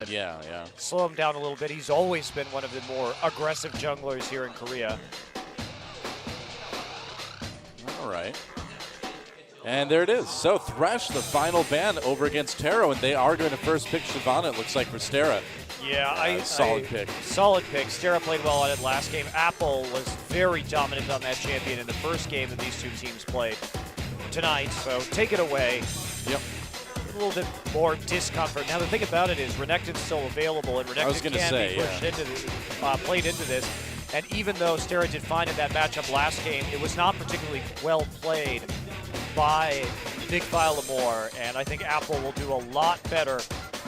Yeah. Slow him down a little bit. He's always been one of the more aggressive junglers here in Korea. All right. And there it is. So Thresh, the final ban over against Taro, and they are going to first pick Shyvana, it looks like, for Stera. Yeah, solid pick. Solid pick. Stera played well on it last game. Apple was very dominant on that champion in the first game that these two teams played tonight. So take it away. Yep. A little bit more discomfort. Now the thing about it is Renekton's still available, and Renekton can be pushed into played into this. And even though Stera did fine in that matchup last game, it was not particularly well played by Big Vilamore, and I think Apple will do a lot better.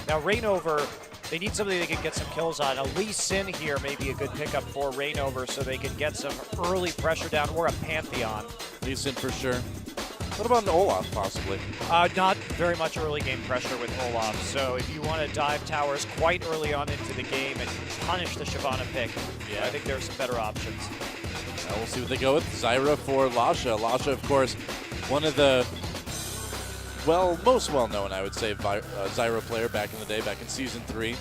Now Rainover, they need somebody they can get some kills on. A Lee Sin here may be a good pickup for Rainover so they can get some early pressure down, or a Pantheon. Lee Sin for sure. What about an Olaf, possibly? Not very much early game pressure with Olaf, so if you want to dive towers quite early on into the game and punish the Shyvana pick, I think there are some better options. Now we'll see what they go with. Zyra for Lasha. Lasha, of course, one of the, most well-known, I would say, Zyra player back in the day, back in Season 3.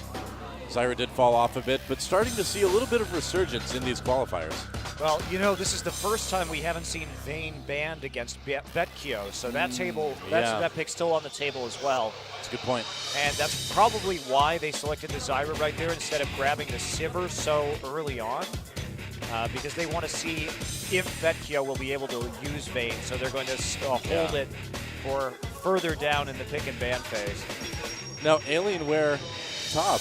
Zyra did fall off a bit, but starting to see a little bit of resurgence in these qualifiers. Well, this is the first time we haven't seen Vayne banned against Betkyo, so that that pick's still on the table as well. That's a good point. And that's probably why they selected the Zyra right there instead of grabbing the Sivir so early on, because they want to see if Betkyo will be able to use Vayne, so they're going to hold it for further down in the pick and ban phase. Now, Alienware top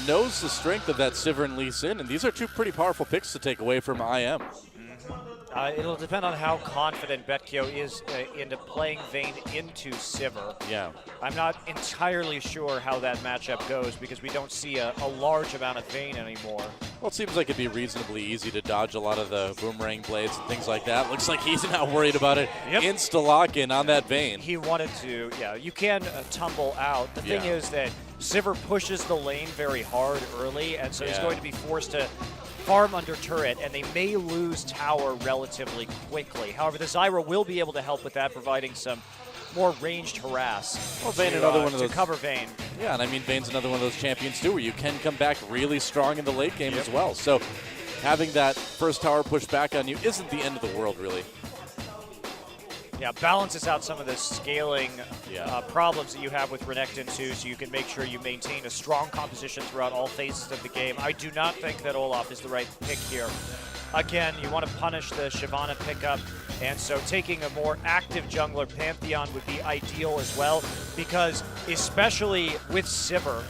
knows the strength of that Sivir and Lee Sin, and these are two pretty powerful picks to take away from IM. It'll depend on how confident Betkyo is into playing Vayne into Sivir. Yeah. I'm not entirely sure how that matchup goes because we don't see a large amount of Vayne anymore. Well, it seems like it'd be reasonably easy to dodge a lot of the boomerang blades and things like that. Looks like he's not worried about it. Yep. Insta-lock-in on that Vayne. He wanted to, you can tumble out. The thing is that Sivir pushes the lane very hard early, and so he's going to be forced to farm under turret, and they may lose tower relatively quickly. However, the Zyra will be able to help with that, providing some more ranged harass. Well, Vayne, another one of those. To cover Vayne. Yeah, and I mean, Vayne's another one of those champions, too, where you can come back really strong in the late game as well. So having that first tower pushed back on you isn't the end of the world, really. Yeah, balances out some of the scaling problems that you have with Renekton too, so you can make sure you maintain a strong composition throughout all phases of the game. I do not think that Olaf is the right pick here. Again, you want to punish the Shyvana pickup, and so taking a more active jungler, Pantheon, would be ideal as well, because especially with Sivir,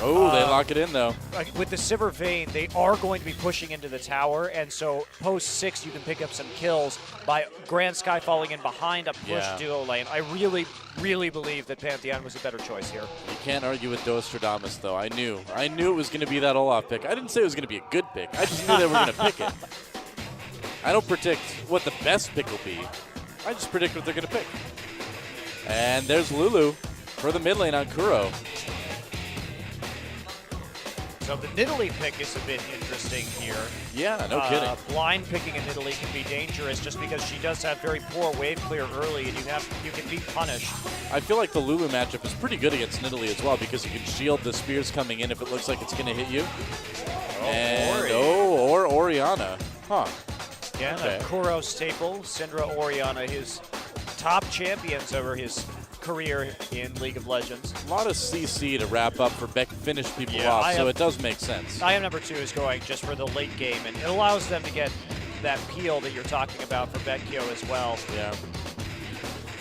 oh, they lock it in, though. with the Sivir Vayne, they are going to be pushing into the tower, and so post-6, you can pick up some kills by Grand Sky falling in behind a push duo lane. I really, really believe that Pantheon was a better choice here. You can't argue with Nostradamus, though. I knew it was going to be that Olaf pick. I didn't say it was going to be a good pick. I just knew they were going to pick it. I don't predict what the best pick will be. I just predict what they're going to pick. And there's Lulu for the mid lane on Kuro. So the Nidalee pick is a bit interesting here. Yeah, no kidding. Blind picking a Nidalee can be dangerous just because she does have very poor wave clear early, and you can be punished. I feel like the Lulu matchup is pretty good against Nidalee as well because you can shield the spears coming in if it looks like it's going to hit you. Or Orianna. Huh. Yeah, okay. Kuro staple, Syndra, Orianna, his top champions over his career in League of Legends. A lot of CC to wrap up for Beck finish people off, so it does make sense. IM number 2 is going just for the late game, and it allows them to get that peel that you're talking about for Betkyo as well. Yeah.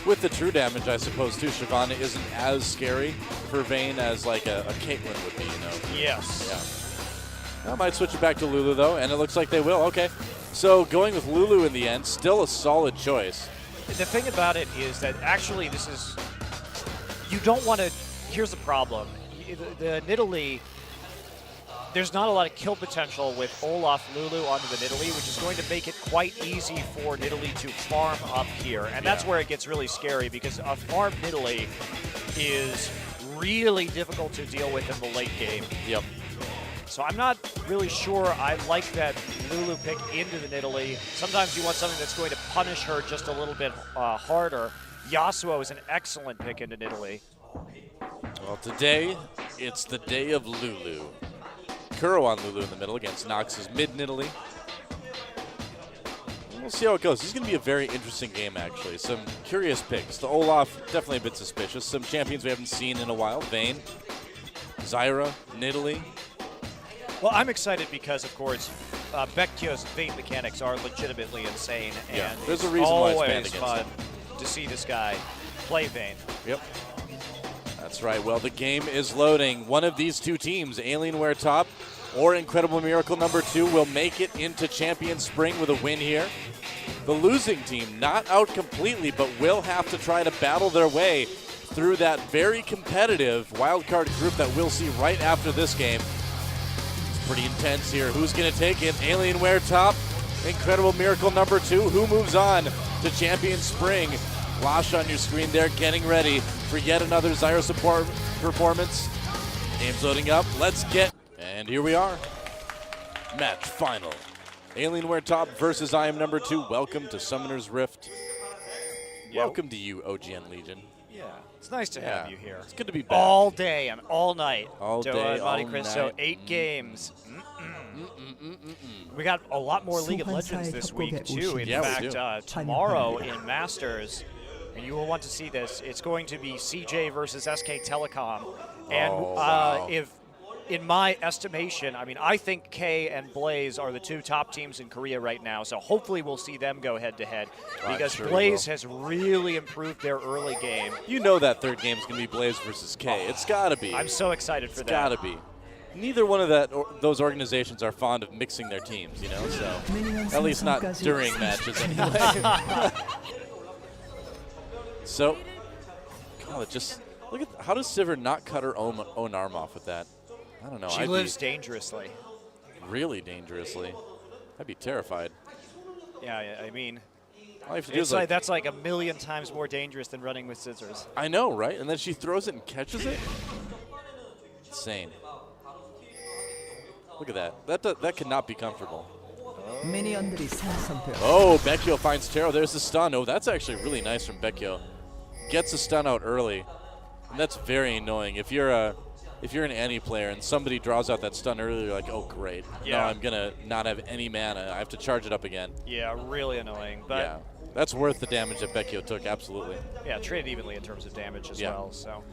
With the true damage, I suppose, too, Shyvana isn't as scary for Vayne as like a Caitlyn would be, Yes. Yeah. I might switch it back to Lulu, though, and it looks like they will. Okay. So going with Lulu in the end, still a solid choice. The thing about it is that actually you don't want to, here's the problem. The Nidalee, there's not a lot of kill potential with Olaf Lulu onto the Nidalee, which is going to make it quite easy for Nidalee to farm up here. And that's where it gets really scary because a farm Nidalee is really difficult to deal with in the late game. Yep. So I'm not really sure I like that Lulu pick into the Nidalee. Sometimes you want something that's going to punish her just a little bit harder. Yasuo is an excellent pick into Nidalee. Well, today, it's the day of Lulu. Kuro on Lulu in the middle against Nox's mid Nidalee. We'll see how it goes. This is going to be a very interesting game, actually. Some curious picks. The Olaf, definitely a bit suspicious. Some champions we haven't seen in a while. Vayne, Zyra, Nidalee. Well, I'm excited because, of course, Vecchio's Vayne mechanics are legitimately insane. Yeah, And there's a reason why it's banned always against fun him. to see this guy play Vayne. Yep. That's right. Well, the game is loading. One of these two teams, Alienware top or Incredible Miracle number 2, will make it into Champion Spring with a win here. The losing team, not out completely, but will have to try to battle their way through that very competitive wildcard group that we'll see right after this game. It's pretty intense here. Who's going to take it? Alienware top, Incredible Miracle number 2. Who moves on to Champion Spring? Lash on your screen there, getting ready for yet another Zyra support performance. Game's loading up. Let's get, and here we are. Match final. Alienware top versus I am number 2. Welcome to Summoner's Rift. Yeah. Welcome to you, OGN Legion. Yeah, it's nice to have you here. It's good to be back. All day and all night. All Doa day, and Monte all Cristo, night. 8 games. We got a lot more League of Legends this week, too. In Yeah, we fact, do. tomorrow in Masters, and you will want to see this, it's going to be CJ versus SK Telecom. And wow. if, in my estimation, I mean, I think K and Blaze are the 2 top teams in Korea right now, so hopefully we'll see them go head-to-head, because sure Blaze will. has really improved their early game. You know that third game is going to be Blaze versus K. It's got to be. I'm so excited for It's that. got to be. Neither one of those organizations are fond of mixing their teams, you know, so at least not during matches anyway. So, God, just look at how does Sivir not cut her own arm off with that? I don't know. She lives dangerously. Really dangerously. I'd be terrified. Yeah, I mean, All I have to do it's is like that's like a million times more dangerous than running with scissors. I know, right? And then she throws it and catches it. Insane. Look at that. That cannot be comfortable. Oh, Vecchio finds Taro. There's the stun. Oh, that's actually really nice from Vecchio. Gets the stun out early, and that's very annoying. If you're an Annie player and somebody draws out that stun early, you're like, oh great. Yeah. Now I'm gonna not have any mana. I have to charge it up again. Yeah, really annoying. But yeah, that's worth the damage that Vecchio took. Absolutely. yeah, traded evenly in terms of damage as Yeah. well. So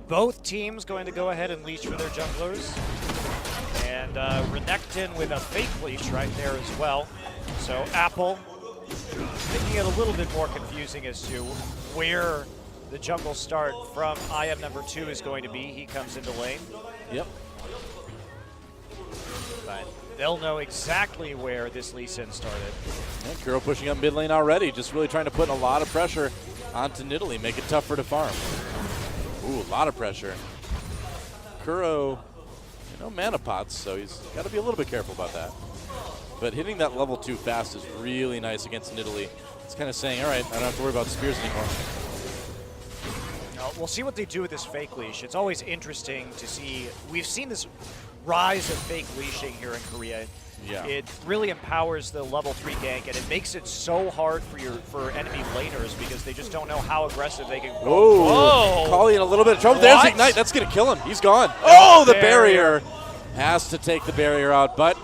both teams going to go ahead and leech for their junglers. And Renekton with a fake leech right there as well. So Apple making it a little bit more confusing as to where the jungle start from IM number 2 is going to be. He comes into lane. Yep. But they'll know exactly where this Lee Sin started. And Kuro pushing up mid lane already, just really trying to put a lot of pressure onto Nidalee, make it tougher to farm. Ooh, a lot of pressure. Kuro, no mana pots, so he's got to be a little bit careful about that. But hitting that level 2 fast is really nice against Nidalee. It's kind of saying, all right, I don't have to worry about spears anymore. We'll see what they do with this fake leash. It's always interesting to see. We've seen this rise of fake leashing here in Korea. Yeah. It really empowers the level 3 gank, and it makes it so hard for enemy laners because they just don't know how aggressive they can go. Oh, Kali in a little bit of trouble. What? There's Ignite. That's going to kill him. He's gone. Oh, the barrier. Has to take the barrier out, but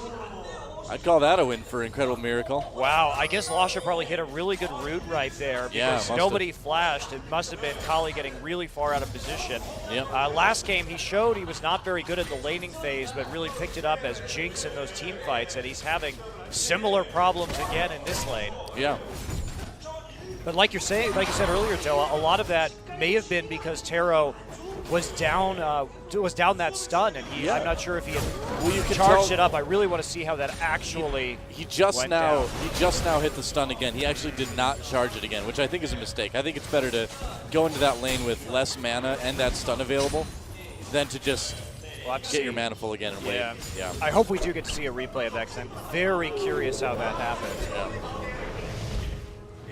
I'd call that a win for Incredible Miracle. Wow, I guess Lasha probably hit a really good root right there because Yeah, nobody flashed. It must have been Kali getting really far out of position. Yep. Last game, he showed he was not very good at the laning phase, but really picked it up as Jinx in those team fights, and he's having similar problems again in this lane. Yeah. But like you said earlier, Toa, a lot of that may have been because Taro was down that stun, and I'm not sure if he had charged it up. I really want to see how that actually he just went now down. he just now hit the stun again. He actually did not charge it again, which I think is a mistake. I think it's better to go into that lane with less mana and that stun available than to just get your mana full again and wait. Yeah. I hope we do get to see a replay of that because I'm very curious how that happened. Yeah.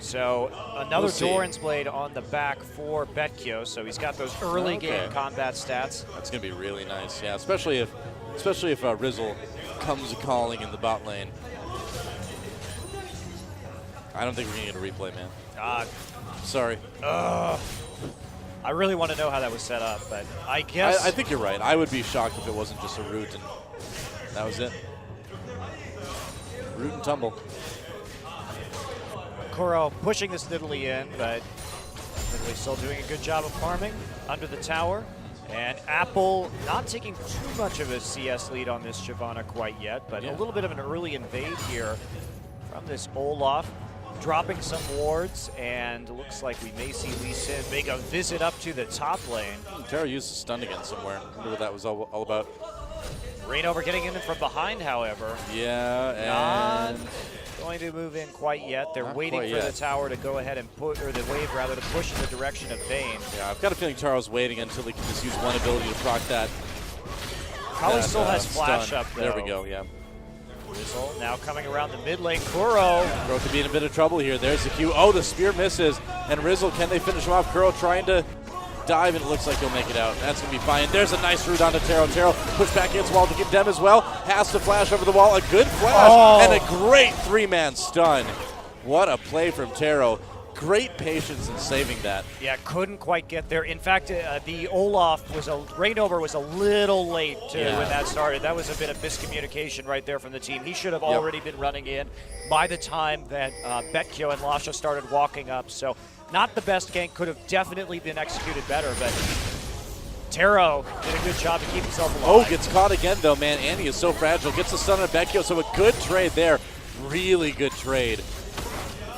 So another We'll see. Doran's Blade on the back for Vecchio, so he's got those early game combat stats. That's gonna be really nice. Yeah, especially if Rizzle comes calling in the bot lane. I don't think we're gonna get a replay, man. Sorry. I really want to know how that was set up, but I guess... I think you're right. I would be shocked if it wasn't just a root and that was it. Root and tumble. Kuro pushing this Nidalee in, but Nidalee still doing a good job of farming under the tower. And Apple not taking too much of a CS lead on this Shyvana quite yet, but a little bit of an early invade here from this Olaf. Dropping some wards, and looks like we may see Lee Sin make a visit up to the top lane. Taro used a stun again somewhere. I wonder what that was all about. Reignover getting in from behind, however. Yeah, and... Not going to move in quite yet. They're waiting for the tower to go ahead and put, or the wave rather, to push in the direction of Vayne. Yeah, I've got a feeling Taro's waiting until he can just use one ability to proc that. Probably still has flash stun. up, though. There we go, yeah. Rizzle now coming around the mid lane. Kuro. Kuro could be in a bit of trouble here. There's the Q. Oh, the spear misses. And Rizzle, can they finish him off? Kuro trying to dive, and it looks like he'll make it out. That's going to be fine. There's a nice root onto Taro. Taro push back against the wall to get them as well. Has to flash over the wall. A good flash and a great three-man stun. What a play from Taro. Great patience in saving that. Yeah, couldn't quite get there. In fact, the Olaf was Reignover was a little late when that started. That was a bit of miscommunication right there from the team. He should have already been running in by the time that Betkyo and Lasha started walking up. So not the best gank, could have definitely been executed better, but Taro did a good job to keep himself alive. Oh, gets caught again though, man. Annie is so fragile. Gets the stun on Betkyo, so a good trade there. Really good trade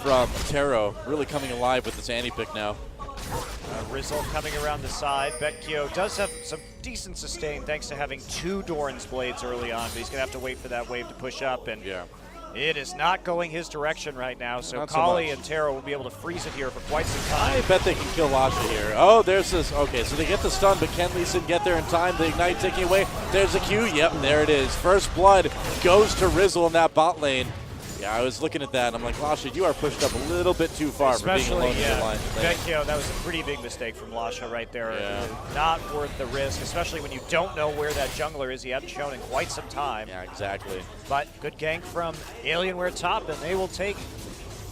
from Taro, really coming alive with this Annie pick now. Rizzle coming around the side. Betkyo does have some decent sustain thanks to having 2 Doran's Blades early on, but he's going to have to wait for that wave to push up, and it is not going his direction right now, so Kali and Taro will be able to freeze it here for quite some time. I bet they can kill Lasha here. Oh, there's this. Okay, so they get the stun, but can Lee Sin get there in time? The Ignite taking away. There's a Q. Yep, there it is. First blood goes to Rizzle in that bot lane. Yeah, I was looking at that, and I'm like, Lasha, you are pushed up a little bit too far for being alone in the line. Betkyo, that was a pretty big mistake from Lasha right there. Not worth the risk, especially when you don't know where that jungler is. He hadn't shown in quite some time. Yeah, exactly. But good gank from Alienware top, and they will take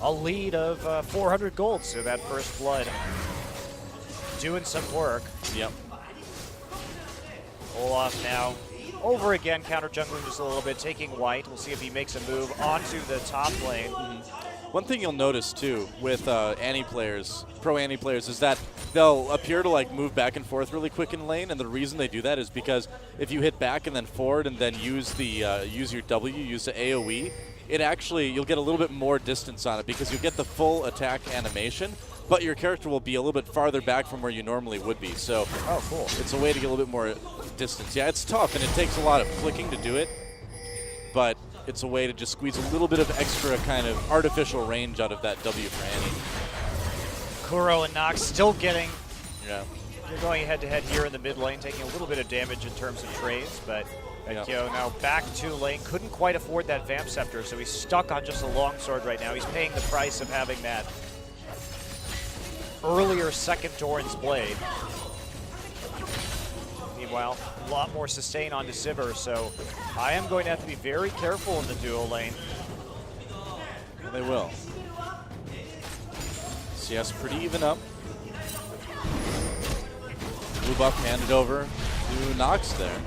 a lead of 400 gold. So that first blood doing some work. Yep. Olaf now over again, counter jungling just a little bit, taking white. We'll see if he makes a move onto the top lane. One thing you'll notice too with Annie players, pro Annie players, is that they'll appear to like move back and forth really quick in lane, and the reason they do that is because if you hit back and then forward and then use the use your W, use the AoE, it actually, you'll get a little bit more distance on it because you get the full attack animation, but your character will be a little bit farther back from where you normally would be. So cool. It's a way to get a little bit more distance. Yeah, it's tough, and it takes a lot of clicking to do it, but it's a way to just squeeze a little bit of extra kind of artificial range out of that W for Annie. Kuro and Nox still getting, they're going head-to-head here in the mid lane, taking a little bit of damage in terms of trades, but Betkyo now back to lane. Couldn't quite afford that Vamp Scepter, so he's stuck on just a longsword right now. He's paying the price of having that earlier second Doran's Blade. Meanwhile, a lot more sustain onto Sivir, so I am going to have to be very careful in the duo lane. And they will. CS pretty even up. Blue buff handed over to Nox there,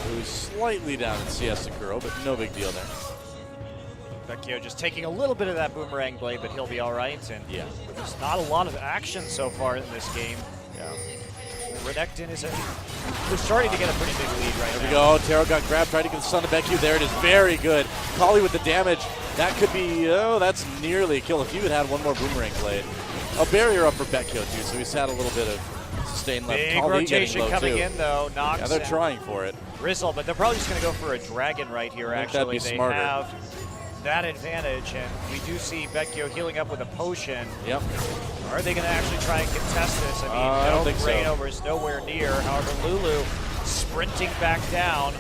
who's slightly down in CS to Kuro, but no big deal there. Betkyo just taking a little bit of that boomerang blade, but he'll be all right. And there's not a lot of action so far in this game. Renekton is they're starting to get a pretty big lead right now. There we go. Taro got grabbed, tried to get the stun to Betkyo. There it is. Very good. Kali with the damage. That could be, that's nearly a kill. If he had one more boomerang blade. A barrier up for Betkyo too, so he's had a little bit of sustain left. Big rotation coming in though. Nox. Yeah, they're trying for it. Rizzle, but they're probably just going to go for a dragon right here, actually. That'd be smarter. They have that advantage, and we do see Betkyo healing up with a potion. Yep. Are they going to actually try and contest this? I mean, I don't think so. Reignover is nowhere near. However, Lulu sprinting back down.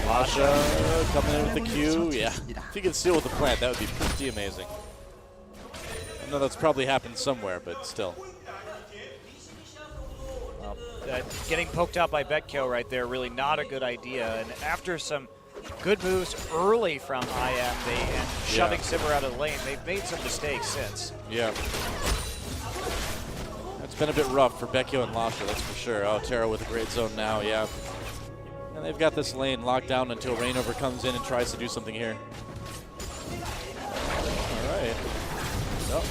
Lasha coming in with the Q. Yeah. If he can steal with the plant, that would be pretty amazing. I know that's probably happened somewhere, but still. Getting poked out by Betkyo right there, really not a good idea. And after some good moves early from IM and shoving Sivir out of the lane, they've made some mistakes since. Yeah. been a bit rough for Vecchio and Lasha, that's for sure. Oh, Taro with a great zone now, yeah. And they've got this lane locked down until Rainover comes in and tries to do something here. All right. Nope.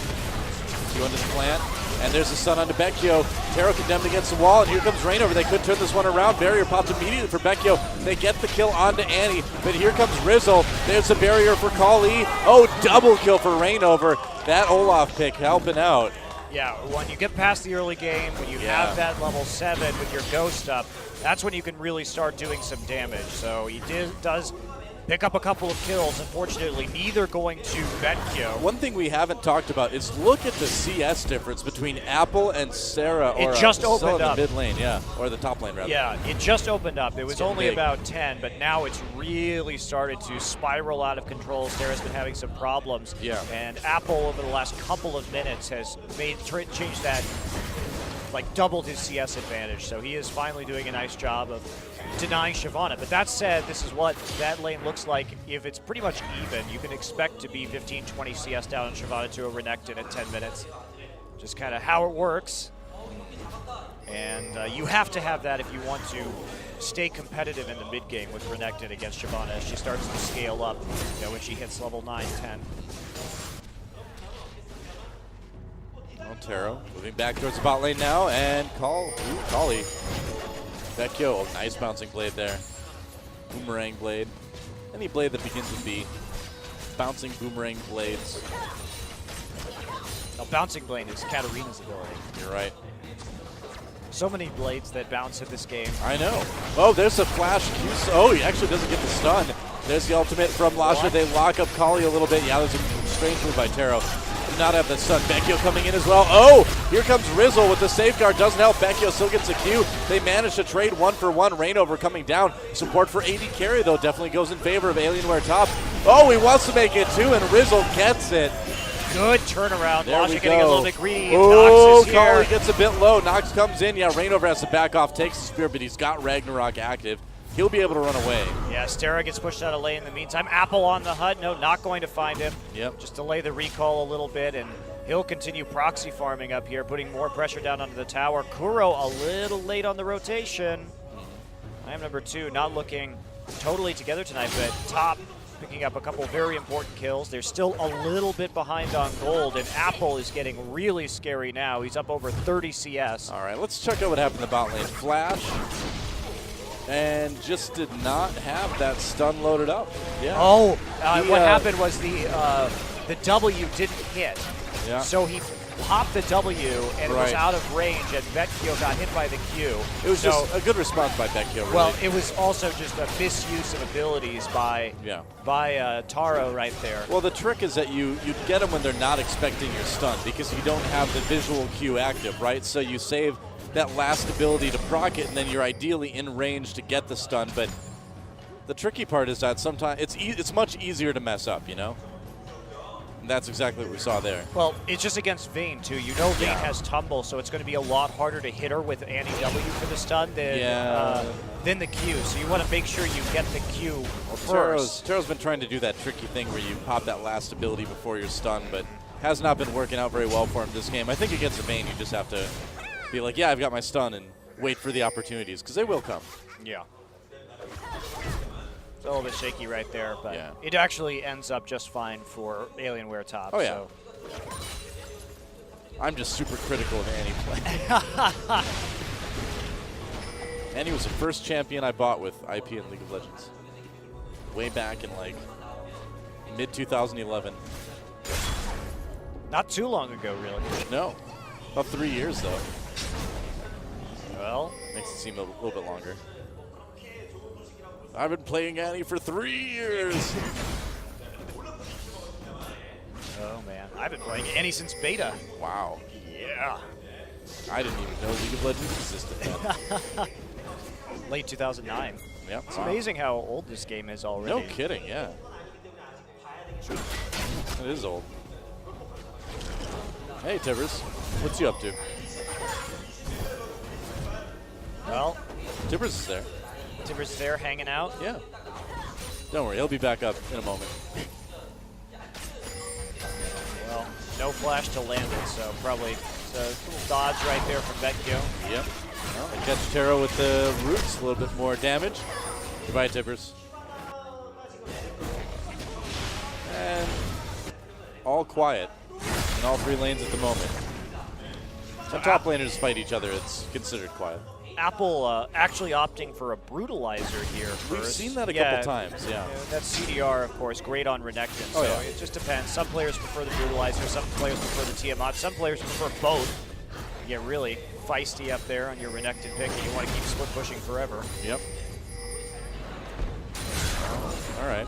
Q into the plant. And there's a stun onto Vecchio. Taro condemned against the wall, and here comes Rainover. They could turn this one around. Barrier popped immediately for Vecchio. They get the kill onto Annie, but here comes Rizzle. There's a barrier for Kali. Oh, double kill for Rainover. That Olaf pick helping out. Yeah, when you get past the early game, when you have that level 7 with your Ghost up, that's when you can really start doing some damage. So he does pick up a couple of kills. Unfortunately, neither going to Vecchio. One thing we haven't talked about is look at the CS difference between Apple and Sarah. It just opened up. The mid lane, yeah, or the top lane, rather. Yeah, it just opened up. It was only big. about 10, but now it's really started to spiral out of control. Sarah's been having some problems. Yeah. And Apple, over the last couple of minutes, has changed that, like doubled his CS advantage. So he is finally doing a nice job of denying Shyvana. But that said, this is what that lane looks like. If it's pretty much even, you can expect to be 15-20 CS down on Shyvana to a Renekton at 10 minutes. Just kind of how it works. And you have to have that if you want to stay competitive in the mid game with Renekton against Shyvana as she starts to scale up, when she hits level 9, 10. Taro moving back towards the bot lane now, and Kali. Vecchio, nice bouncing blade there. Boomerang blade. Any blade that begins with B. Bouncing boomerang blades. Now, bouncing blade is Katarina's ability. You're right. So many blades that bounce in this game. I know. Oh, there's a flash Q. Oh, he actually doesn't get the stun. There's the ultimate from Lasha. What? They lock up Kali a little bit. Yeah, there's a strange move by Taro. Not have the stun. Vecchio coming in as well. Oh, here comes Rizzle with the safeguard. Doesn't help. Vecchio still gets the Q. They manage to trade 1-for-1. Rainover coming down. Support for AD carry, though, definitely goes in favor of Alienware top. Oh, he wants to make it, too, and Rizzle gets it. Good turnaround. There we Lasha getting a go. little bit greedy. Oh, Nox is here. Kali gets a bit low. Nox comes in. Yeah, Rainover has to back off, takes the spear, but he's got Ragnarok active. He'll be able to run away. Yeah, Stera gets pushed out of lane in the meantime. Apple on the HUD. No, not going to find him. Yep. Just delay the recall a little bit, and he'll continue proxy farming up here, putting more pressure down onto the tower. Kuro a little late on the rotation. I am number 2, not looking totally together tonight, but top picking up a couple very important kills. They're still a little bit behind on gold, and Apple is getting really scary now. He's up over 30 CS. All right, let's check out what happened in the bot lane. Flash, and just did not have that stun loaded up. Yeah. Oh, what happened was the W didn't hit. Yeah. So he popped the W, and it was out of range, and Vecchio got hit by the Q. It was just a good response by Vecchio, really. Well, it was also just a misuse of abilities by Taro right there. Well, the trick is that you get them when they're not expecting your stun, because you don't have the visual Q active, right? So you save that last ability to proc it, and then you're ideally in range to get the stun. But the tricky part is that sometimes it's much easier to mess up, And that's exactly what we saw there. Well, it's just against Vayne, too. Vayne has Tumble, so it's going to be a lot harder to hit her with Annie W for the stun than the Q. So you want to make sure you get the Q first. Taro's been trying to do that tricky thing where you pop that last ability before you're stunned, but has not been working out very well for him this game. I think against Vayne, you just have to be like, yeah, I've got my stun, and wait for the opportunities, because they will come. Yeah. It's a little bit shaky right there, but it actually ends up just fine for Alienware top. Oh, yeah. So. I'm just super critical of Annie play. Annie was the first champion I bought with IP in League of Legends. Way back in, like, mid-2011. Not too long ago, really. No. About 3 years, though. Well. Makes it seem a little bit longer. I've been playing Annie for 3 years. Oh, man. I've been playing Annie since beta. Wow. Yeah. I didn't even know League of Legends existed then. Late 2009. Yep. It's amazing how old this game is already. No kidding, yeah. It is old. Hey, Tibbers. What's you up to? Well, Tibbers is there. Tibbers is there hanging out. Yeah. Don't worry, he'll be back up in a moment. Well, no flash to land it, so probably The little dodge right there from Vecchio. Yep. Well, they catch Taro with the roots, a little bit more damage. Goodbye, Tippers. And all quiet in all 3 lanes at the moment. When top laners fight each other, it's considered quiet. Apple actually opting for a Brutalizer here first. We've seen that a couple times, yeah. That's CDR, of course, great on Renekton. So it just depends. Some players prefer the Brutalizer, some players prefer the Tiamat, some players prefer both. You get really feisty up there on your Renekton pick, and you want to keep split pushing forever. Yep. All right.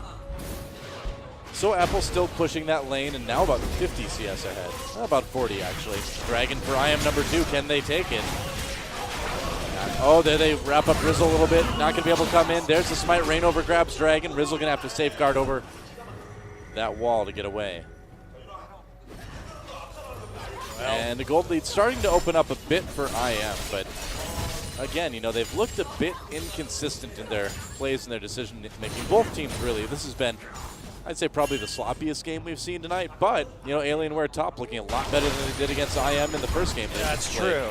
So Apple's still pushing that lane, and now about 50 CS ahead. About 40, actually. Dragon for IM number 2. Can they take it? Oh, there they wrap up Rizzle a little bit. Not going to be able to come in. There's the smite. Rainover grabs Dragon. Rizzle going to have to safeguard over that wall to get away. Well, and the gold lead starting to open up a bit for IM, but again, you know, they've looked a bit inconsistent in their plays and their decision making. Both teams, really. This has been, I'd say, probably the sloppiest game we've seen tonight, but, you know, Alienware top looking a lot better than they did against IM in the first game. That's true.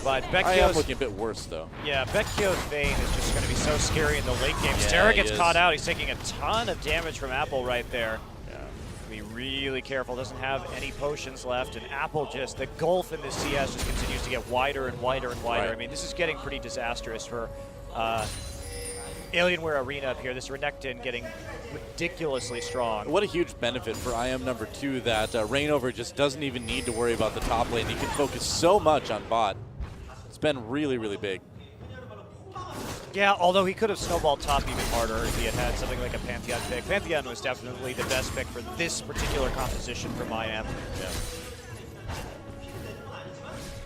But IM looking a bit worse, though. Yeah, Vecchio's Vayne is just going to be so scary in the late game. Stera gets caught out. He's taking a ton of damage from Apple right there. Yeah. Be really careful. Doesn't have any potions left. And Apple just, the gulf in this CS just continues to get wider and wider and wider. Right. I mean, this is getting pretty disastrous for Alienware Arena up here. This Renekton getting ridiculously strong. What a huge benefit for IM number 2 that Rainover just doesn't even need to worry about the top lane. He can focus so much on bot. It's been really, really big. Yeah, although he could have snowballed top even harder if he had had something like a Pantheon pick. Pantheon was definitely the best pick for this particular composition from IM. Yeah.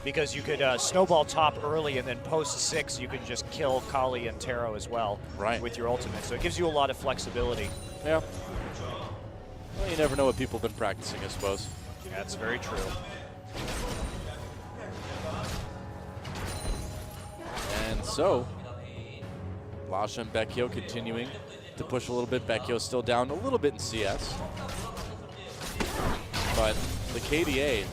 Because you could snowball top early, and then post 6, you can just kill Kali and Taro as well with your ultimate. So it gives you a lot of flexibility. Yeah. Well, you never know what people have been practicing, I suppose. That's very true. And so, Lasha and Vecchio continuing to push a little bit. Vecchio's still down a little bit in CS. But the KDA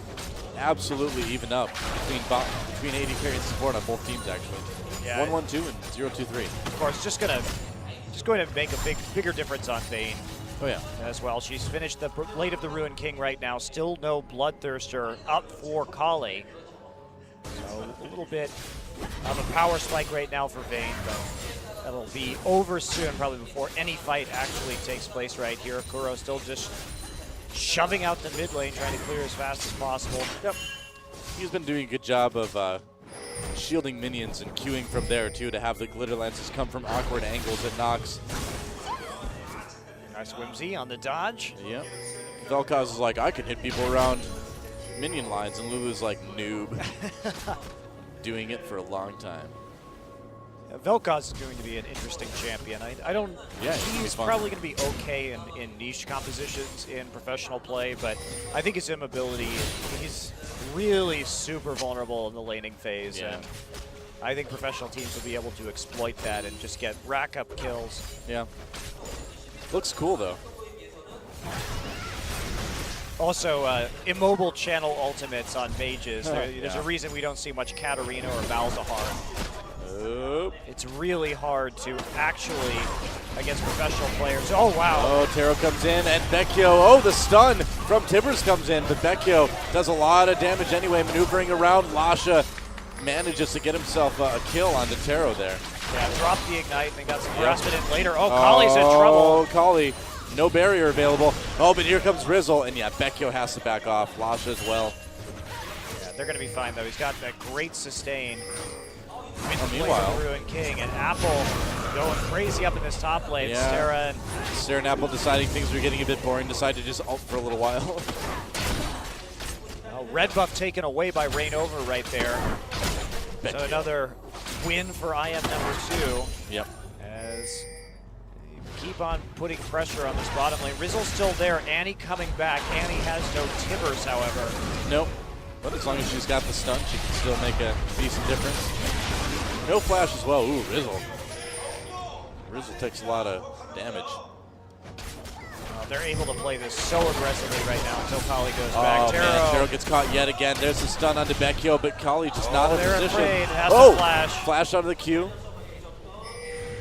absolutely even up between AD carry and support on both teams, actually. Yeah. 1-1-2 and 0-2-3. Of course, just going to make a bigger difference on Vayne. Oh, yeah. As well. She's finished the Blade of the Ruined King right now. Still no Bloodthirster up for Kali. So a little bit of a power spike right now for Vayne, but that'll be over soon, probably before any fight actually takes place right here. Kuro still just shoving out the mid lane, trying to clear as fast as possible. Yep. He's been doing a good job of shielding minions and queuing from there, too, to have the glitter lances come from awkward angles at Nox. Nice Whimsy on the dodge. Yep. Vel'Koz is like, I can hit people around minion lines, and Lulu's like, noob. Doing it for a long time. Vel'Koz is going to be an interesting champion. I don't. Yeah, he's probably going to be okay in niche compositions in professional play, but I think his ability, he's really super vulnerable in the laning phase, and I think professional teams will be able to exploit that and just get rack up kills. Yeah. Looks cool though. Also, immobile channel ultimates on mages. There's a reason we don't see much Katarina or Malzahar. It's really hard to actually, against professional players. Oh, wow. Oh, Taro comes in, and Vecchio, oh, the stun from Tibbers comes in, but Vecchio does a lot of damage anyway, maneuvering around. Lasha manages to get himself a kill onto Taro there. Yeah, drop the Ignite, and got some arrested in later. Oh, Kali's in trouble. Oh, Kali. No barrier available. Oh, but here comes Rizzle, and yeah, Vecchio has to back off. Lasha as well. Yeah, they're going to be fine, though. He's got that great sustain. Meanwhile, Ruined King and Apple going crazy up in this top lane. Stera and Apple deciding things were getting a bit boring, decide to just ult for a little while. Well, red buff taken away by Rainover right there. So another win for IM number 2. Yep. As they keep on putting pressure on this bottom lane. Rizzle's still there. Annie coming back. Annie has no Tibbers, however. Nope. But as long as she's got the stun, she can still make a decent difference. No flash as well. Ooh, Rizzle. Rizzle takes a lot of damage. they're able to play this so aggressively right now until Kali goes back. Taro gets caught yet again. There's a stun onto Becchio, but Kali just not in they're position. Afraid. It has to flash. Flash out of the queue.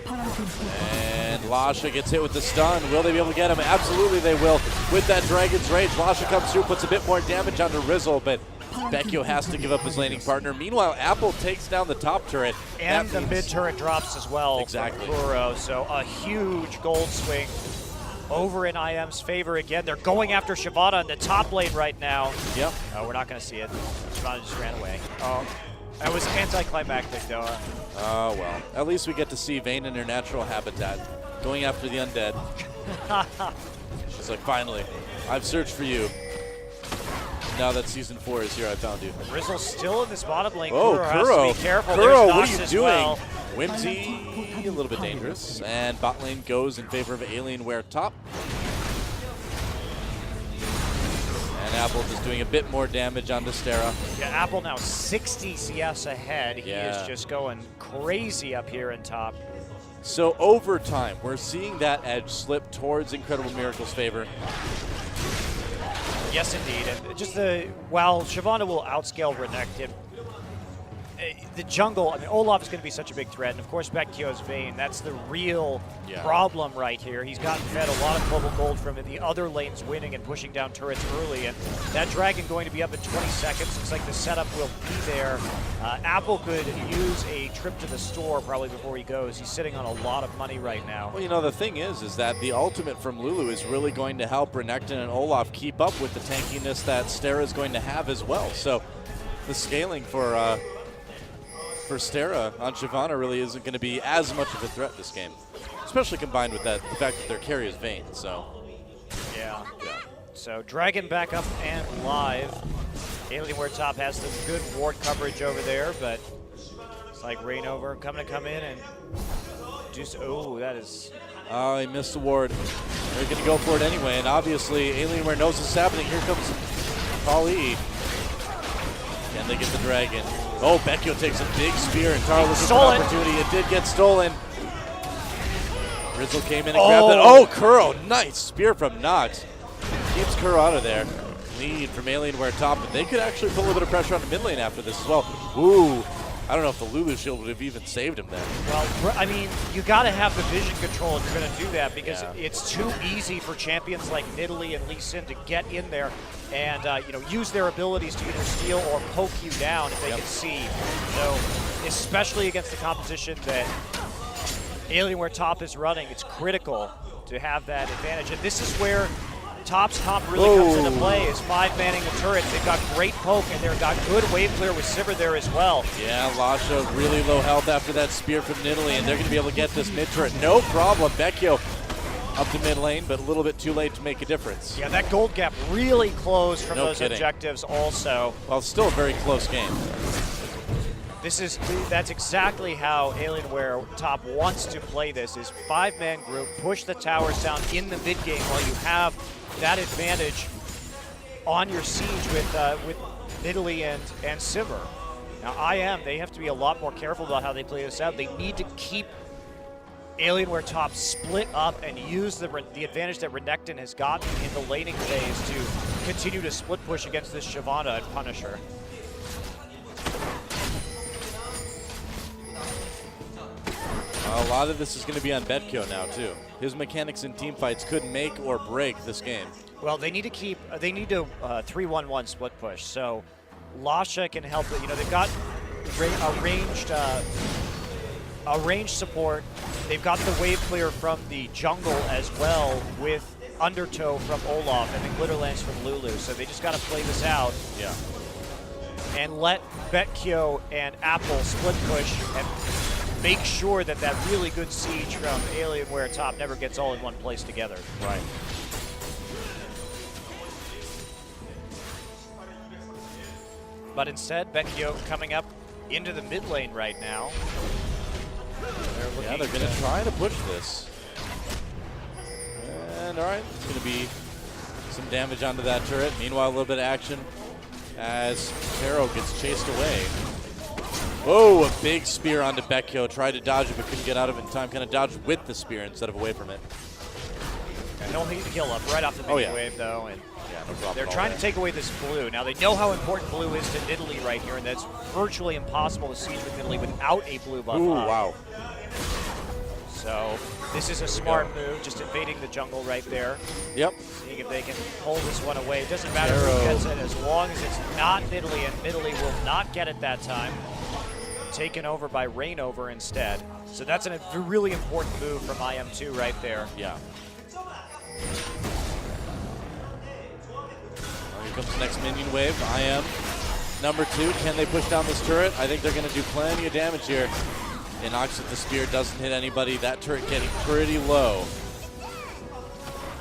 And Lasha gets hit with the stun. Will they be able to get him? Absolutely they will. With that Dragon's Rage, Lasha comes through, puts a bit more damage onto Rizzle, but Becchio has to give up his laning partner. Meanwhile, Apple takes down the top turret. And the mid turret drops as well. Exactly. Kuro, so a huge gold swing over in IM's favor again. They're going after Shyvana in the top lane right now. Yep. Oh, we're not going to see it. Shyvana just ran away. Oh, that was anticlimactic though. Oh, well. At least we get to see Vayne in her natural habitat, going after the undead. She's like, finally, I've searched for you. Now that Season 4 is here, I found you. Rizzle's still in this bottom lane. Oh, Kuro. Has to be careful. Kuro, what are you doing? Well. Whimsy, a little bit dangerous. And bot lane goes in favor of Alienware top. And Apple just doing a bit more damage on Stera. Yeah, Apple now 60 CS ahead. He is just going crazy up here in top. So over time, we're seeing that edge slip towards Incredible Miracle's favor. Yes, indeed. And just while Shyvana will outscale Renekton, the jungle, I mean, Olaf is going to be such a big threat, and of course Becchio's Vayne. That's the real problem right here. He's gotten fed a lot of global gold from it. The other lane's winning and pushing down turrets early, and that dragon going to be up in 20 seconds. Looks like the setup will be there. Apple could use a trip to the store probably before he goes. He's sitting on a lot of money right now. Well, you know, the thing is that the ultimate from Lulu is really going to help Renekton and Olaf keep up with the tankiness that Stera is going to have as well. So the scaling for Stera on Shyvana really isn't going to be as much of a threat this game, especially combined with the fact that their carry is Vayne. So, yeah. So Dragon back up and live. Alienware top has some good ward coverage over there, but it's like Rainover coming to come in and just that is. Oh, he missed the ward. They're going to go for it anyway, and obviously Alienware knows this is happening. Here comes Kali. Can they get the dragon? Oh, Becchio takes a big spear, and Taro looking for an opportunity. It did get stolen. Rizzle came in and grabbed it. Oh, Kuro, nice spear from Nox. Keeps Kuro out of there. Lead from Alienware top, but they could actually put a little bit of pressure on the mid lane after this as well. Ooh, I don't know if the Lulu shield would have even saved him there. Well, I mean, you got to have the vision control if you're going to do that, because it's too easy for champions like Nidalee and Lee Sin to get in there and use their abilities to either steal or poke you down if they can see. So, especially against the competition that Alienware top is running, it's critical to have that advantage. And this is where Top's comp really comes into play, is 5-manning the turrets. They've got great poke, and they've got good wave clear with Sivir there as well. Yeah, Lasha really low health after that spear from Nidalee, and they're going to be able to get this mid turret. No problem. Becchio up to mid lane, but a little bit too late to make a difference. Yeah, that gold gap really closed from those objectives also. Well, it's still a very close game. That's exactly how Alienware top wants to play this, is 5-man group, push the towers down in the mid game while you have that advantage on your siege with Nidalee and Sivir. Now they have to be a lot more careful about how they play this out. They need to keep Alienware top split up and use the advantage that Renekton has gotten in the laning phase to continue to split push against this Shyvana and punish her. A lot of this is going to be on Becchio now too. His mechanics in team fights could make or break this game. Well, they need to 3-1-1 split push. So Lasha can help. They've got a ranged support. They've got the wave clear from the jungle as well, with Undertow from Olaf and the Glitterlands from Lulu. So they just got to play this out. Yeah. And let Becchio and Apple split push and make sure that really good siege from Alienware top never gets all in one place together. Right. But instead, Becchio coming up into the mid lane right now. They're going to try to push this. And all right, it's going to be some damage onto that turret. Meanwhile, a little bit of action as Taro gets chased away. Whoa, a big spear onto Becchio. Tried to dodge it, but couldn't get out of it in time. Kind of dodged with the spear instead of away from it. And he'll need to kill up right off the minion wave, though. And yeah, no problem. they're trying to take away this blue. Now, they know how important blue is to Nidalee right here, and that's virtually impossible to siege with Nidalee without a blue buff. Ooh, wow. So this is a smart move, just invading the jungle right there. Yep. Seeing if they can pull this one away. It doesn't matter who gets it as long as it's not Nidalee, and Nidalee will not get it that time. Taken over by Rainover instead. So that's a really important move from IM2 right there. Yeah. Here comes the next minion wave. IM number 2. Can they push down this turret? I think they're going to do plenty of damage here. And Nox with the spear doesn't hit anybody. That turret getting pretty low.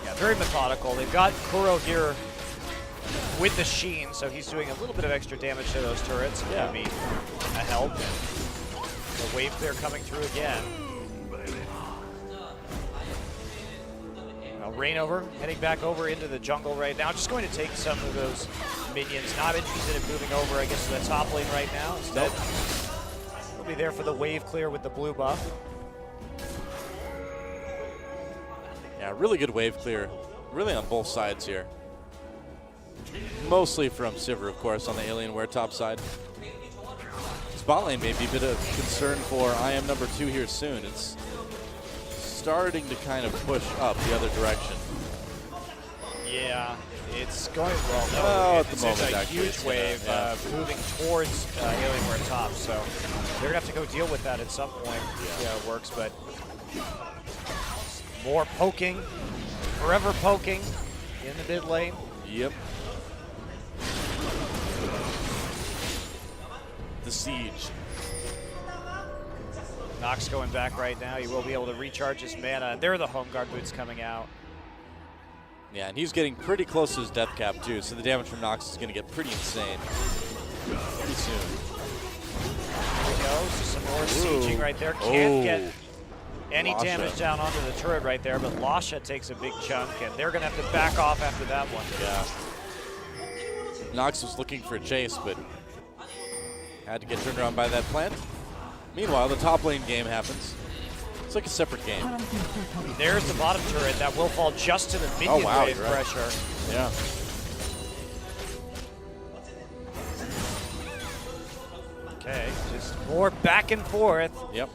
Yeah, very methodical. They've got Kuro here with the Sheen, so he's doing a little bit of extra damage to those turrets. Yeah. That would be a help. The wave clear coming through again. Now Rainover heading back over into the jungle right now. Just going to take some of those minions. Not interested in moving over, I guess, to the top lane right now. Instead, he'll be there for the wave clear with the blue buff. Yeah, really good wave clear. Really on both sides here. Mostly from Sivir, of course, on the Alienware top side. Spot lane may be a bit of concern for IM number 2 here soon. It's starting to kind of push up the other direction. Yeah, it's going well. No, well, at the moment, it's a actually, huge wave moving towards Alienware top, so they're gonna have to go deal with that at some point. Yeah, it works, but more poking, forever poking in the mid lane. Yep. The siege. Nox going back right now. He will be able to recharge his mana. And there are the home guard boots coming out. Yeah, and he's getting pretty close to his death cap too, so the damage from Nox is going to get pretty insane pretty soon. There we go. So some more sieging right there. Can't get any Lasha. damage down onto the turret right there, but Lasha takes a big chunk, and they're going to have to back off after that one. Yeah. Nox was looking for a chase, but had to get turned around by that plant. Meanwhile, the top lane game happens. It's like a separate game. There's the bottom turret that will fall just to the minion wave pressure. Yeah. Okay, just more back and forth. Yep.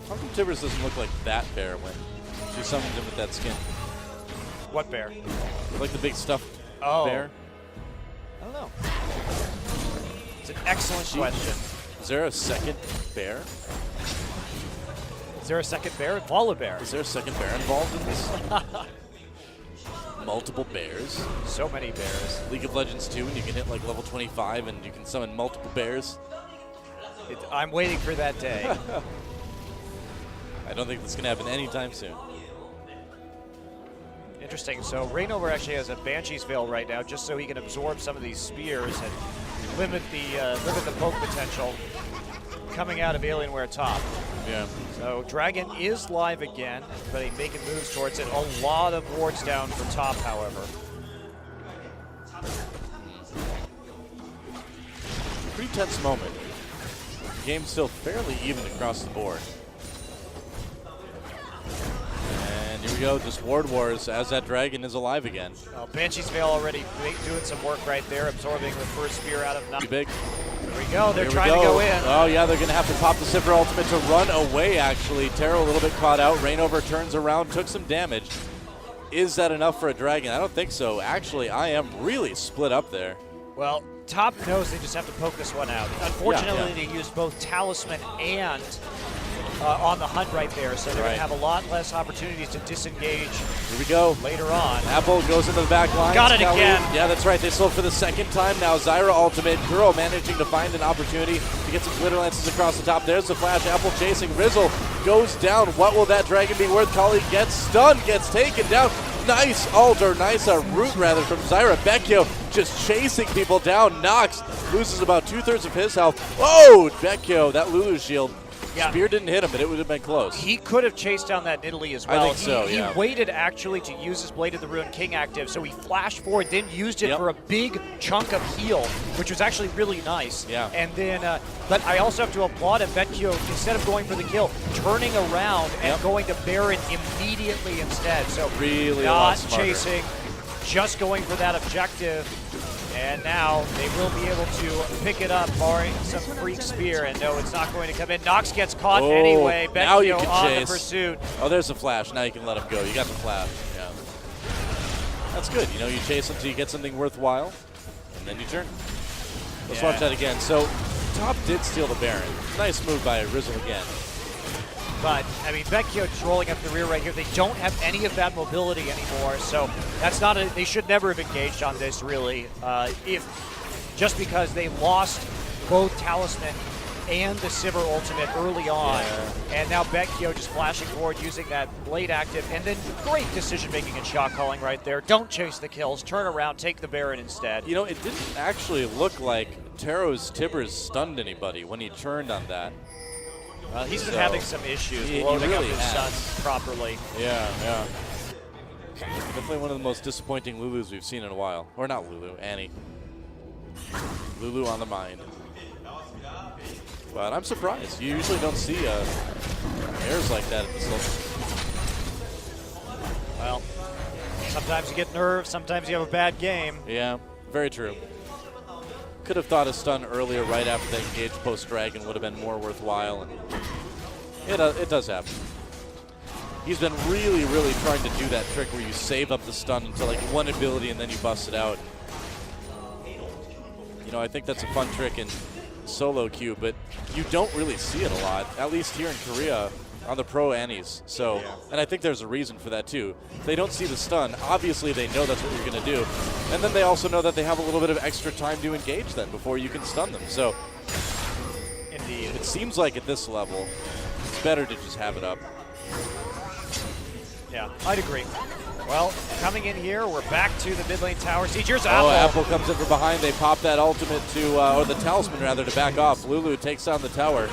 How come Tibbers doesn't look like that bear when she summons him with that skin? What bear? Like the big stuffed bear? I don't know. It's an excellent question. Is there a second bear? Is there a second bear? Volibear. Is there a second bear involved in this? Multiple bears. So many bears. League of Legends 2, and you can hit like level 25 and you can summon multiple bears. I'm waiting for that day. I don't think that's going to happen anytime soon. Interesting. So Rainover actually has a Banshee's Veil right now, just so he can absorb some of these spears and limit the poke potential coming out of Alienware top. Yeah. So Dragon is live again, but he's making moves towards it. A lot of wards down for top, however. Pretty tense moment. The game's still fairly even across the board. And here we go, just ward wars as that dragon is alive again. Banshee's Veil already doing some work right there, absorbing the first spear out of Nox. Too big. There we go, they're Here trying to go in. Oh yeah, they're going to have to pop the Sivir ultimate to run away actually. Taro a little bit caught out. Rainover turns around, took some damage. Is that enough for a dragon? I don't think so. Actually, I am really split up there. Well, top knows they just have to poke this one out. Unfortunately, they used both Talisman and on the hunt right there, so they're going to have a lot less opportunities to disengage. Here we go. Later on. Apple goes into the back line. Got it again. Yeah, that's right. They sold for the second time now. Zyra ultimate. Kuro managing to find an opportunity to get some glitter lances across the top. There's the flash. Apple chasing. Rizzle goes down. What will that dragon be worth? Kali gets stunned, gets taken down. Nice ult, or nice root rather, from Zyra. Vecchio just chasing people down. Nox loses about 2/3 of his health. Oh, Vecchio, that Lulu shield Yeah. Spear didn't hit him, but it would have been close. He could have chased down that Nidalee as well. I think so, yeah. He waited actually to use his Blade of the Ruined King active, so he flashed forward, then used it for a big chunk of heal, which was actually really nice. Yeah. And then, but I also have to applaud him, Vecchio, instead of going for the kill, turning around and going to Baron immediately instead. So really not chasing, just going for that objective. And now they will be able to pick it up, barring some freak spear. And no, it's not going to come in. Nox gets caught anyway. Now you Vecchio can on chase. the pursuit. Oh, there's the flash. Now you can let him go. You got the flash. Yeah. That's good. You know, you chase until you get something worthwhile, and then you turn. Let's watch that again. So, Top did steal the Baron. Nice move by Rizzle again. But, I mean, Vecchio just rolling up the rear right here. They don't have any of that mobility anymore, so that's not they should never have engaged on this, really, just because they lost both Talisman and the Sivir ultimate early on. And now Vecchio just flashing forward using that Blade active, and then great decision-making and shot calling right there. Don't chase the kills, turn around, take the Baron instead. You know, it didn't actually look like Taro's Tibbers stunned anybody when he turned on that. He's been having some issues loading up his stuns properly. Yeah. Definitely one of the most disappointing Lulus we've seen in a while. Or not Lulu, Annie. Lulu on the mind. But I'm surprised. You usually don't see airs like that at this level. Well, sometimes you get nerves, sometimes you have a bad game. Yeah, very true. Could have thought a stun earlier right after they engaged post-Dragon would have been more worthwhile. And it does happen. He's been really, really trying to do that trick where you save up the stun until like one ability and then you bust it out. You know, I think that's a fun trick in solo queue, but you don't really see it a lot, at least here in Korea on the pro Annies. So, and I think there's a reason for that too. They don't see the stun. Obviously, they know that's what you're going to do. And then they also know that they have a little bit of extra time to engage then before you can stun them. So, indeed, it seems like at this level, it's better to just have it up. Yeah, I'd agree. Well, coming in here, we're back to the mid lane tower siege. Here's Apple. Oh, Apple comes in from behind. They pop that ultimate to, or the talisman rather, to back off. Lulu takes down the tower.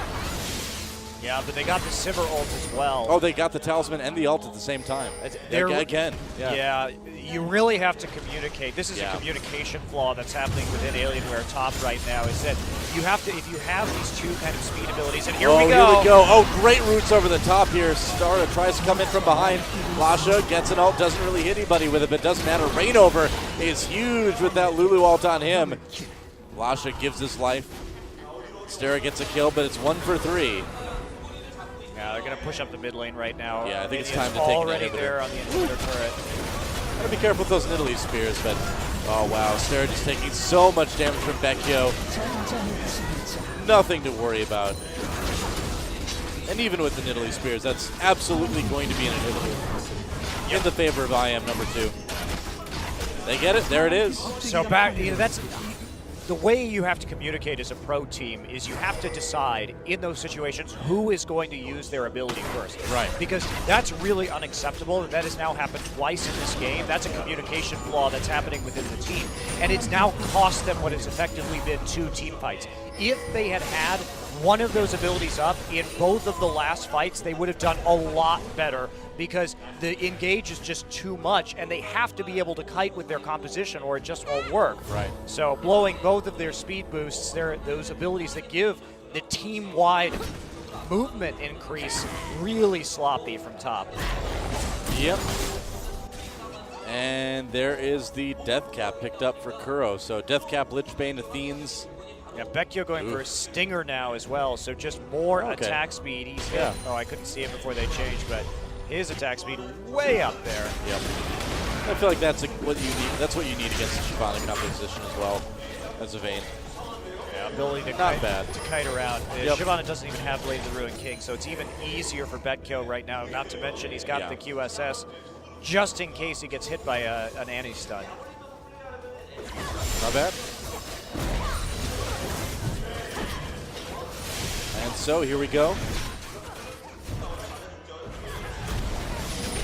Yeah, but they got the Sivir ult as well. Oh, they got the talisman and the ult at the same time. Again. Yeah, you really have to communicate. This is a communication flaw that's happening within Alienware top right now, is that you have to, if you have these two kind of speed abilities, and here we go. Here we go. Oh, great roots over the top here. Stara tries to come in from behind. Lasha gets an ult, doesn't really hit anybody with it, but doesn't matter. Rainover is huge with that Lulu ult on him. Lasha gives his life. Stara gets a kill, but it's 1 for 3. Yeah, they're going to push up the mid lane right now. Yeah, I think it's time to take an already there on the inhibitor turret. Gotta be careful with those Nidalee spears, but oh wow, Stara just taking so much damage from Vecchio. Nothing to worry about. And even with the Nidalee spears, that's absolutely going to be an inhibitor in the favor of IM number 2. They get it. There it is. So back, that's the way you have to communicate as a pro team is you have to decide in those situations who is going to use their ability first. Right. Because that's really unacceptable. That has now happened twice in this game. That's a communication flaw that's happening within the team. And it's now cost them what has effectively been 2 team fights. If they had had one of those abilities up in both of the last fights, they would have done a lot better, because the engage is just too much, and they have to be able to kite with their composition or it just won't work. Right. So blowing both of their speed boosts, those abilities that give the team-wide movement increase, really sloppy from top. Yep. And there is the Death Cap picked up for Kuro. So Death Cap, Lichbane, Athenes. Yeah, Vecchio going for a Stinger now as well, so just more attack speed. He's hit. Oh, I couldn't see it before they changed, but his attack speed way up there. Yep. I feel like that's what you need. That's what you need against the Shyvana composition as well as a Vayne. Yeah, ability to kite around. Shyvana doesn't even have Blade of the Ruined King, so it's even easier for Vecchio right now. Not to mention he's got the QSS just in case he gets hit by an anti-stun. Not bad. And so here we go.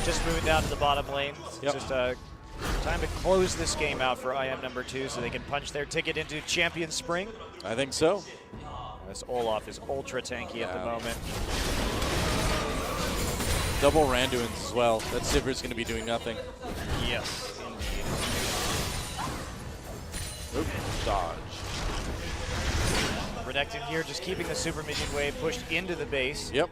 Just moving down to the bottom lane. Just time to close this game out for IM number 2 so they can punch their ticket into Champion Spring. I think so. This Olaf is ultra tanky at the moment. Double Randuins as well. That Sivir's going to be doing nothing. Yes, indeed. Oop, dodge. Renekton here just keeping the super minion wave pushed into the base. Yep.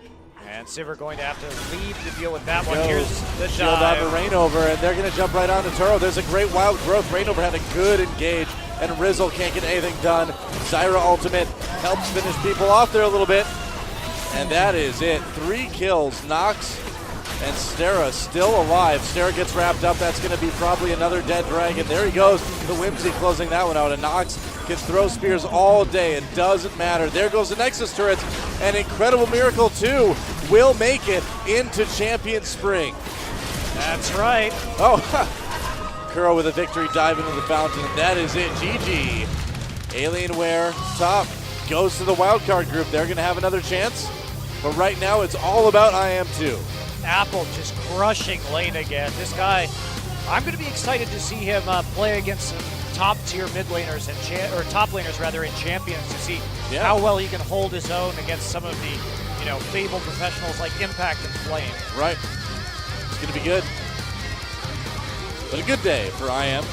And Sivir going to have to leave to deal with that one. Here's the shield dive. out to Rainover, and they're going to jump right onto Turo. There's a great wild growth. Rainover had a good engage, and Rizzle can't get anything done. Zyra ultimate helps finish people off there a little bit. And that is it. 3 kills. Nox and Stera still alive. Stera gets wrapped up. That's going to be probably another dead dragon. There he goes. The Whimsy closing that one out. And Nox can throw spears all day. It doesn't matter. There goes the Nexus turrets. And Incredible Miracle 2 will make it into Champion Spring. That's right. Oh, Kuro with a victory dive into the fountain. That is it. GG. Alienware top goes to the wildcard group. They're going to have another chance. But right now, it's all about IM2. Apple just crushing lane again. This guy, I'm going to be excited to see him play against some top-tier mid laners and top laners rather in Champions to see how well he can hold his own against some of the fabled professionals like Impact and Flame. Right. It's going to be good. But a good day for IM.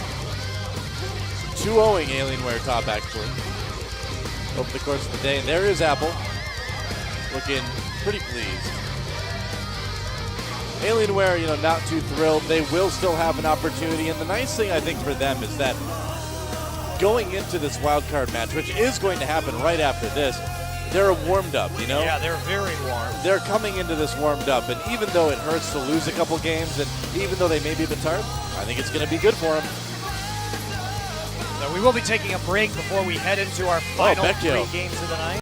2-0ing Alienware top, actually, over the course of the day. And there is Apple, looking pretty pleased. Alienware, not too thrilled. They will still have an opportunity. And the nice thing, I think, for them is that going into this wildcard match, which is going to happen right after this, they're warmed up, Yeah, they're very warm. They're coming into this warmed up. And even though it hurts to lose a couple games, and even though they may be a bit tired, I think it's going to be good for them. So we will be taking a break before we head into our final 3 games of the night.